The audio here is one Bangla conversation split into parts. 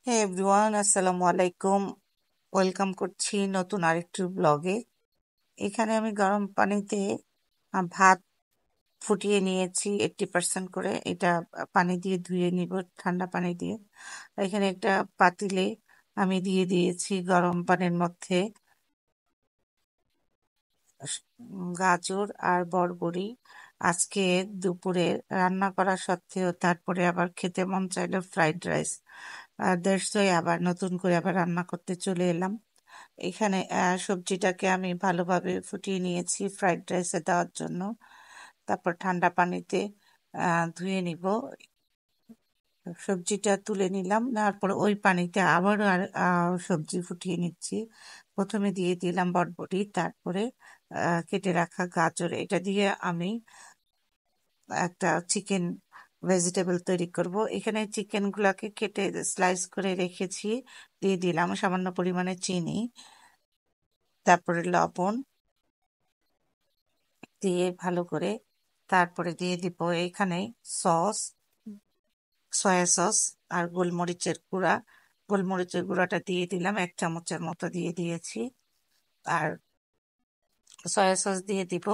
হে এভরিওয়ান, আসসালামু আলাইকুম। ওয়েলকাম করছি নতুন আরেকটি ব্লগে। এখানে আমি গরম পানিতে ভাত ফুটিয়ে নিয়েছি 80% করে। এটা পানি দিয়ে ধুয়ে নিব, ঠান্ডা পানি দিয়ে। এখানে একটা পাতিলে আমি দিয়ে দিয়েছি গরম পানির মধ্যে গাজর আর বরবরি। আজকে দুপুরে রান্না করা সত্ত্বেও তারপরে আবার খেতে মন চাইলো ফ্রাইড রাইস। দ্যাটস ওয়াই আবার নতুন করে আবার রান্না করতে চলে এলাম। এখানে সবজিটাকে আমি ভালোভাবে ফুটিয়ে নিয়েছি ফ্রাইড রাইসে দেওয়ার জন্য। তারপর ঠান্ডা পানিতে ধুয়ে নিব। সবজিটা তুলে নিলাম, নেওয়ার পর ওই পানিতে আবারও সবজি ফুটিয়ে নিচ্ছি। প্রথমে দিয়ে দিলাম বরবটি, তারপরে কেটে রাখা গাজর। এটা দিয়ে আমি একটা চিকেন ভেজিটেবল তৈরি করব। এখানে চিকেন গুলাকে কেটে স্লাইস করে রেখেছি। দিয়ে দিলাম সামান্য পরিমাণে চিনি, তারপরে লবণ দিয়ে ভালো করে, তারপরে দিয়ে দিব এখানে সস, সয়া সস আর গোলমরিচের গুঁড়াটা দিয়ে দিলাম, 1 চামচের মতো দিয়ে দিয়েছি। আর সয়া সস দিয়ে দিব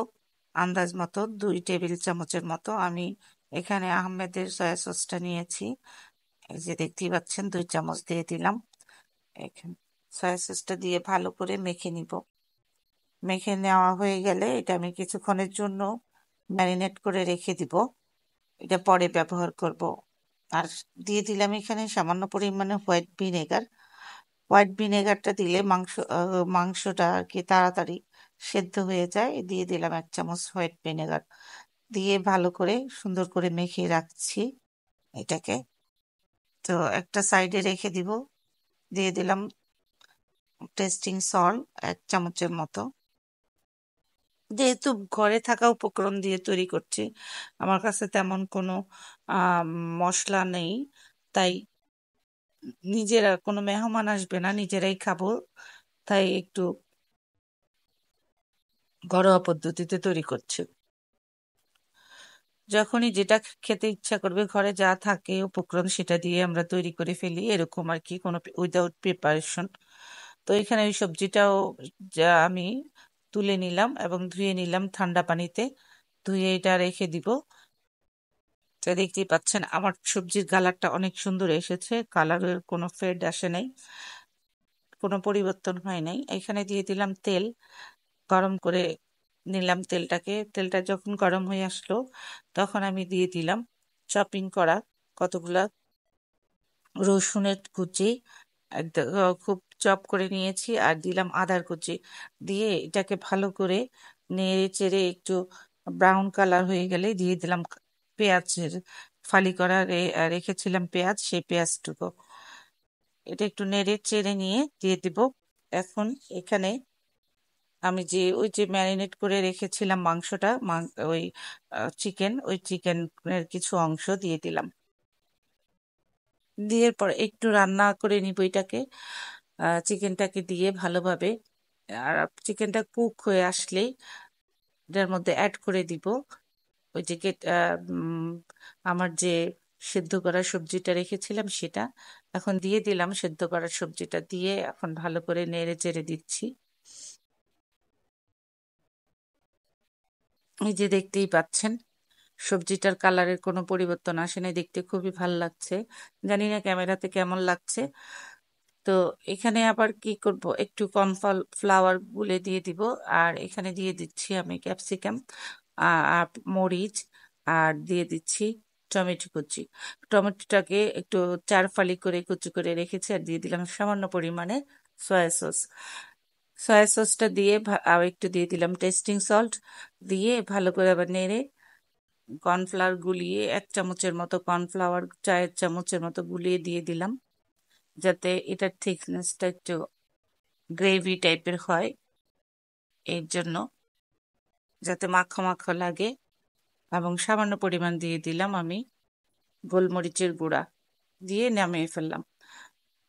আন্দাজ মতো 2 টেবিল চামচের মতো। আমি এখানে আহমেদের সয়া সসটা নিয়েছি, এই যে দেখতেই পাচ্ছেন 2 চামচ দিয়ে দিলাম। এখানে সয়া সসটা দিয়ে ভালো করে মেখে নিব। মেখে নেওয়া হয়ে গেলে এটা আমি কিছুক্ষণের জন্য ম্যারিনেট করে রেখে দিব, এটা পরে ব্যবহার করব। আর দিয়ে দিলাম এখানে সামান্য পরিমাণে হোয়াইট ভিনেগারটা দিলে মাংসটা আর কি তাড়াতাড়ি সেদ্ধ হয়ে যায়। দিয়ে দিলাম 1 চামচ হোয়াইট ভিনেগার, দিয়ে ভালো করে সুন্দর করে মেখে রাখছি এটাকে। তো একটা সাইডে রেখে দিব। দিয়ে দিলাম টেস্টিং সল্ট 1 চামচের মতো। যেহেতু ঘরে থাকা উপকরণ দিয়ে তৈরি করছি, আমার কাছে তেমন কোনো আহ মশলা নেই, তাই নিজেরা কোনো মেহমান আসবে না, নিজেরাই খাবো, তাই একটু ঘরোয়া পদ্ধতিতে তৈরি করছি। যখনই যেটা খেতে ইচ্ছা করবে, ঘরে যা থাকে উপকরণ সেটা দিয়ে আমরা তৈরি করে ফেলি, এরকম আর কি, কোনো উইদাউট প্রিপারেশন। তো এখানে ওই সবজিটাও যা আমি তুলে নিলাম এবং ধুয়ে নিলাম ঠান্ডা পানিতে, ধুয়ে এটা রেখে দিব। তো দেখতেই পাচ্ছেন আমার সবজির কালারটা অনেক সুন্দর এসেছে, কালারের কোনো ফেড আসে নাই, কোনো পরিবর্তন হয় নাই। এখানে দিয়ে দিলাম তেল, গরম করে নিলাম তেলটাকে। তেলটা যখন গরম হয়ে আসলো, তখন আমি দিয়ে দিলাম চপিং করা কতগুলা রসুনের কুচি, একদম খুব চপ করে নিয়েছি, আর দিলাম আদার কুচি। দিয়ে এটাকে ভালো করে নেড়ে চেড়ে একটু ব্রাউন কালার হয়ে গেলে দিয়ে দিলাম পেঁয়াজের ফালি করা রেখেছিলাম পেঁয়াজ, সেই পেঁয়াজটুকু। এটা একটু নেড়ে চেড়ে নিয়ে দিয়ে দিব। এখন এখানে আমি ওই যে ম্যারিনেট করে রেখেছিলাম মাংসটা, ওই ওই চিকেনের কিছু অংশ দিয়ে দিলাম। দিয়ে পর একটু রান্না করে নিব এটাকে, চিকেনটাকে দিয়ে ভালোভাবে। আর চিকেনটা কুক হয়ে আসলেই এটার মধ্যে অ্যাড করে দিব ওই যে আমার যে সেদ্ধ করা সবজিটা রেখেছিলাম সেটা। এখন দিয়ে দিলাম সেদ্ধ করা সবজিটা, দিয়ে এখন ভালো করে নেড়ে চেড়ে দিচ্ছি। এই যে দেখতেই পাচ্ছেন সবজিটার কালারের কোনো পরিবর্তন আসে নাই, দেখতে খুবই ভালো লাগছে। জানি না ক্যামেরাতে কেমন লাগছে। তো এখানে আবার কি করব, একটু কর্নফ্লাওয়ার গুলে দিয়ে দিব। আর এখানে দিয়ে দিচ্ছি আমি ক্যাপসিকাম আর মরিচ, আর দিয়ে দিচ্ছি টমেটো কুচি। টমেটোটাকে একটু 4 ফালি করে কুচি করে রেখেছি, আর দিয়ে দিলাম সামান্য পরিমাণে সয়া সস। সয়া সসটা দিয়ে আর একটু দিয়ে দিলাম টেস্টিং সল্ট, দিয়ে ভালো করে আবার নেড়ে কর্নফ্লাওয়ার গুলিয়ে 1 চামচের মতো কর্নফ্লাওয়ার, 4 চামচের মতো গুলিয়ে দিয়ে দিলাম, যাতে এটার থিকনেসটা একটু গ্রেভি টাইপের হয়, এর জন্য, যাতে মাখো মাখো লাগে। এবং সামান্য পরিমাণ দিয়ে দিলাম আমি গোলমরিচের গুঁড়া, দিয়ে নামিয়ে ফেললাম।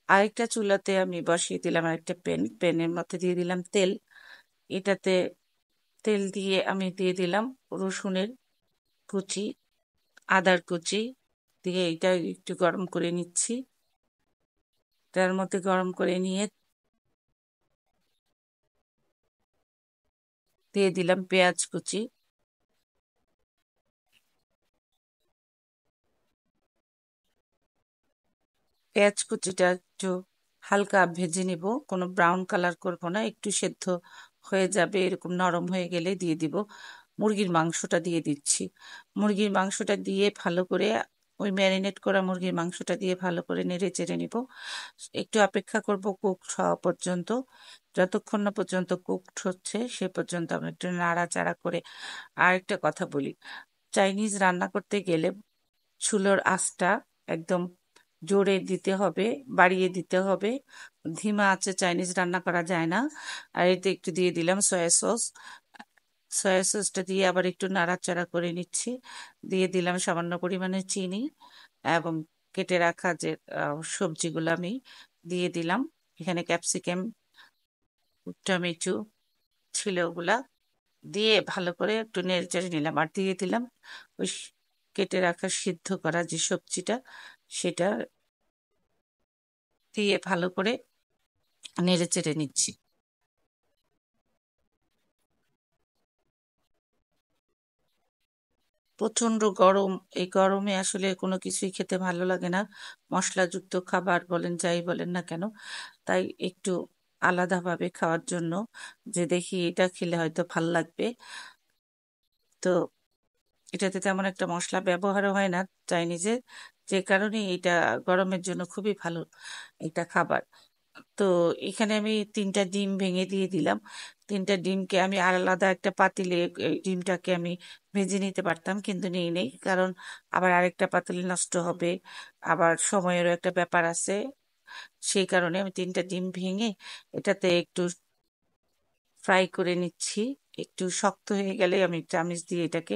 আরেকটা চুলাতে আমি বসিয়ে দিলাম আরেকটা প্যানের মধ্যে দিয়ে দিলাম তেল। এটাতে তেল দিয়ে আমি দিয়ে দিলাম রসুনের কুচি, আদার কুচি, দিয়ে এটা একটু গরম করে নিচ্ছি। তার মধ্যে গরম করে নিয়ে দিয়ে দিলাম পেঁয়াজ কুচি। পেঁয়াজ কুচিটা একটু হালকা ভেজে নিব, কোনো ব্রাউন কালার করব না, একটু সেদ্ধ হয়ে যাবে, এরকম নরম হয়ে গেলে দিয়ে দিব মুরগির মাংসটা দিয়ে দিচ্ছি। মুরগির মাংসটা দিয়ে ভালো করে, ওই ম্যারিনেট করা মুরগির মাংসটা দিয়ে ভালো করে নেড়ে চেড়ে নিব। একটু অপেক্ষা করব কুক হওয়া পর্যন্ত। যতক্ষণ না পর্যন্ত কুকড হচ্ছে সে পর্যন্ত আমরা একটু নাড়াচাড়া করে। আর একটা কথা বলি, চাইনিজ রান্না করতে গেলে চুলোর আঁচটা একদম জোরে দিতে হবে, বাড়িয়ে দিতে হবে। ধিমা আঁচে চাইনিজ রান্না করা যায় না। আর এতে একটু দিয়ে দিলাম সয়া সস। সয়া সসটা দিয়ে আবার একটু নাড়াচাড়া করে নিচ্ছি। দিয়ে দিলাম সামান্য পরিমাণে চিনি এবং কেটে রাখা যে সবজিগুলো আমি দিয়ে দিলাম। এখানে ক্যাপসিকাম, টমেটো ছিল, ওগুলা দিয়ে ভালো করে একটু নেড়েচেড়ে নিলাম। আর দিয়ে দিলাম ওই কেটে রাখা সিদ্ধ করা যে সবজিটা, সেটা দিয়ে ভালো করে নেড়েচেড়ে নিচ্ছি। প্রচন্ড গরম, এই গরমে আসলে কোনো কিছুই খেতে ভালো লাগে না, মশলাযুক্ত খাবার বলেন যাই বলেন না কেন। তাই একটু আলাদাভাবে খাওয়ার জন্য, যে দেখি এটা খেলে হয়তো ভাল লাগবে, তো এটাতে তেমন একটা মশলা ব্যবহারও হয় না চাইনিজে, যে কারণে এটা গরমের জন্য খুবই ভালো একটা খাবার। তো এখানে আমি 3টা ডিম ভেঙে দিয়ে দিলাম। 3টা ডিমকে আমি আলাদা একটা পাতিলে, এই ডিমটাকে আমি ভেজে নিতে পারতাম কিন্তু নেই নেই, কারণ আবার আরেকটা পাতিলে নষ্ট হবে, আবার সময়েরও একটা ব্যাপার আছে। সেই কারণে আমি 3টা ডিম ভেঙে এটাতে একটু ফ্রাই করে নিচ্ছি। একটু শক্ত হয়ে গেলে আমি চামচ দিয়ে এটাকে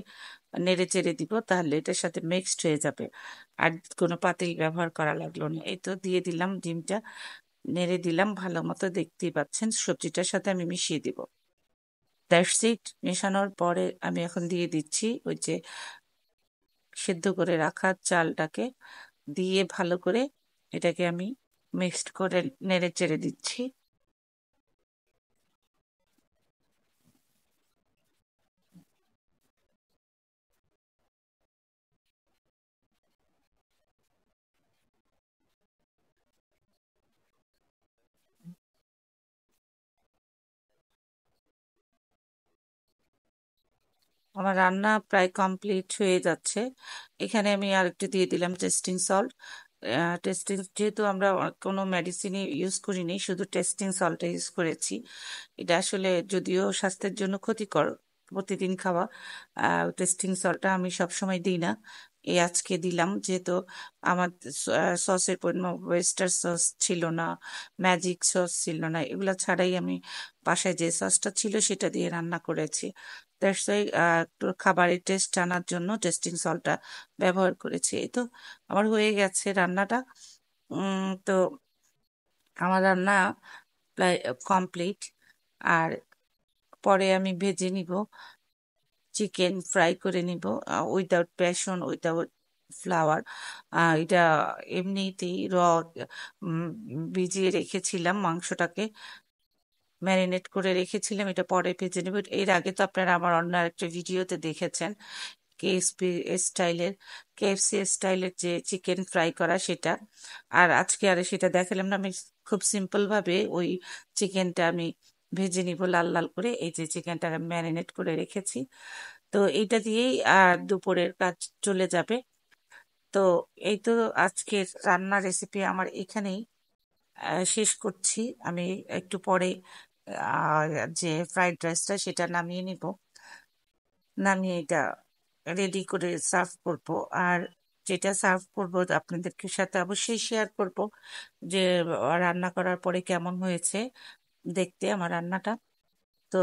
নেড়ে চেড়ে দিব, তাহলে এটার সাথে মিক্সড হয়ে যাবে। আর কোনো পাতিল ব্যবহার করা লাগলো না। এই তো দিয়ে দিলাম ডিমটা, নেড়ে দিলাম ভালো মতো, দেখতেই পাচ্ছেন সবজিটার সাথে আমি মিশিয়ে দিব। That's it. মেশানোর পরে আমি এখন দিয়ে দিচ্ছি ওই যে সেদ্ধ করে রাখা চালটাকে, দিয়ে ভালো করে এটাকে আমি মিক্সড করে নেড়ে চেড়ে দিচ্ছি। আমার রান্না প্রায় কমপ্লিট হয়ে যাচ্ছে। এখানে আমি আর একটু দিয়ে দিলাম টেস্টিং সল্ট। টেস্টিং, যেহেতু আমরা কোনো মেডিসিনই ইউজ করিনি, শুধু টেস্টিং সল্টটা ইউজ করেছি। এটা আসলে যদিও স্বাস্থ্যের জন্য ক্ষতিকর প্রতিদিন খাওয়া, টেস্টিং সল্টটা আমি সব সময় দিই না। এই আজকে দিলাম, যেহেতু আমার সসের পরিমাণ ওয়েস্টার সস ছিল না, ম্যাজিক সস ছিল না, এগুলা ছাড়াই আমি বাসায় যে সসটা ছিল সেটা দিয়ে রান্না করেছি। দ্যাটস ওয়াই একটু খাবারের টেস্ট আনার জন্য টেস্টিং সল্টটা ব্যবহার করেছি। এই তো আমার হয়ে গেছে রান্নাটা। তো আমার রান্না প্রায় কমপ্লিট। আর পরে আমি ভেজে নিব, চিকেন ফ্রাই করে নিব উইদাউট বেসন, উইদাউট ফ্লাওয়ার। এটা এমনিতেই ভিজিয়ে রেখেছিলাম মাংসটাকে, ম্যারিনেট করে রেখেছিলাম, এটা পরে ভেজে নেব। এর আগে তো আপনারা আমার অন্য একটা ভিডিওতে দেখেছেন কেএসপি স্টাইলের, কেএফসি স্টাইলের যে চিকেন ফ্রাই করা সেটা। আর আজকে আর সেটা দেখালাম না, আমি খুব সিম্পল ভাবে ওই চিকেনটা আমি ভেজে নিব লাল লাল করে। এই যে চিকেনটা ম্যারিনেট করে রেখেছি, তো এইটা দিয়েই আর দুপুরের কাজ চলে যাবে। তো এই তো আজকের রান্নার রেসিপি আমার এখানেই শেষ করছি। আমি একটু পরে আর যে ফ্রাইড রাইসটা সেটা নামিয়ে নিব, নামিয়ে এটা রেডি করে সার্ভ করব। আর যেটা সার্ভ করব আপনাদেরকে সাথে অবশ্যই শেয়ার করব যে রান্না করার পরে কেমন হয়েছে দেখতে আমার রান্নাটা। তো